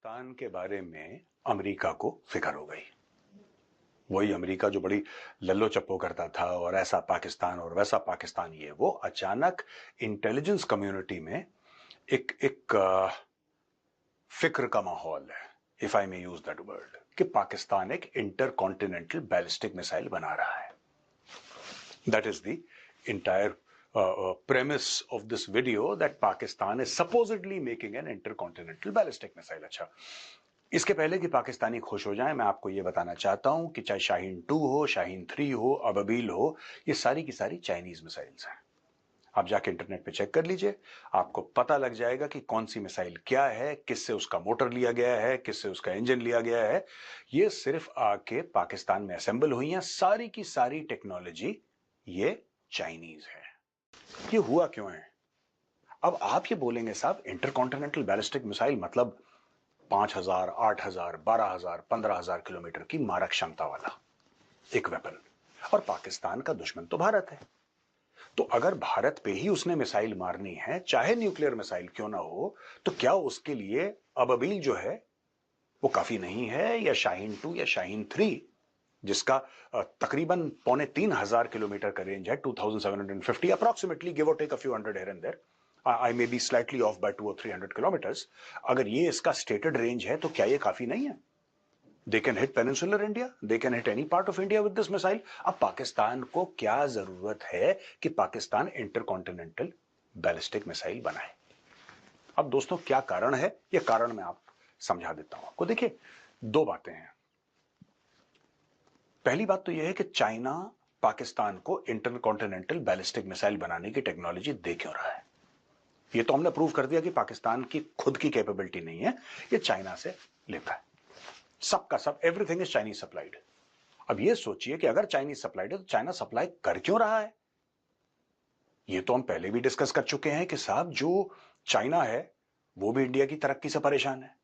पाकिस्तान के बारे में अमेरिका को फिक्र हो गई। वही अमेरिका जो बड़ी लल्लो चप्पो करता था और ऐसा पाकिस्तान और वैसा पाकिस्तान, ये वो अचानक इंटेलिजेंस कम्युनिटी में एक एक फिक्र का माहौल है, if I may use that word, कि पाकिस्तान एक इंटरकॉन्टिनेंटल बैलिस्टिक मिसाइल बना रहा है। That is the entire premise of this video, that Pakistan is supposedly making an intercontinental ballistic missile। अच्छा, इसके पहले कि पाकिस्तानी खुश हो जाएं, मैं आपको यह बताना चाहता हूं कि चाहे शाहीन 2 हो, शाहीन 3 हो, अबाबील हो, ये सारी की सारी चाइनीज मिसाइल्स हैं। आप जाके इंटरनेट पे चेक कर लीजिए, आपको पता लग जाएगा कि कौन सी मिसाइल क्या है, किससे उसका मोटर लिया गया है, किससे उसका इंजन लिया गया है। ये सिर्फ आके पाकिस्तान में असेंबल हुई हैं। सारी की सारी टेक्नोलॉजी ये चाइनीज है। ये हुआ क्यों है? अब आप ये बोलेंगे साहब, इंटरकॉन्टिनेंटल बैलिस्टिक मिसाइल मतलब 5,000, 8,000, 12,000, 15,000 किलोमीटर की मारक क्षमता वाला एक वेपन, और पाकिस्तान का दुश्मन तो भारत है। तो अगर भारत पे ही उसने मिसाइल मारनी है, चाहे न्यूक्लियर मिसाइल क्यों ना हो, तो क्या उसके लिए अबाबील जो है वो काफी नहीं है, या शाहीन 2 या शाहीन 3 जिसका तकरीबन 2,500 किलोमीटर का रेंज है, 2,750 approximately, give or take a few hundred here and there, I may be slightly off by 200 or 300 kilometres. अगर ये इसका स्टेटेड रेंज है तो क्या ये काफी नहीं है? They can hit peninsular India, they can hit any part of India with this missile. अब पाकिस्तान को क्या जरूरत है कि पाकिस्तान इंटरकॉन्टिनेंटल बैलिस्टिक मिसाइल बनाए? अब दोस्तों, क्या कारण है? यह कारण मैं आप समझा देता हूं आपको। देखिए, दो बातें हैं। पहली बात तो यह है कि चाइना पाकिस्तान को इंटरकॉन्टिनेंटल बैलिस्टिक मिसाइल बनाने की टेक्नोलॉजी दे क्यों रहा है? यह तो हमने प्रूव कर दिया कि पाकिस्तान की खुद की कैपेबिलिटी नहीं है, यह चाइना से लेता है। सबका सब, एवरीथिंग इज चाइनीज सप्लाइड। अब यह सोचिए कि अगर चाइनीज सप्लाइड है तो चाइना सप्लाई कर क्यों रहा है? यह तो हम पहले भी डिस्कस कर चुके हैं कि साहब, जो चाइना है वो भी इंडिया की तरक्की से परेशान है।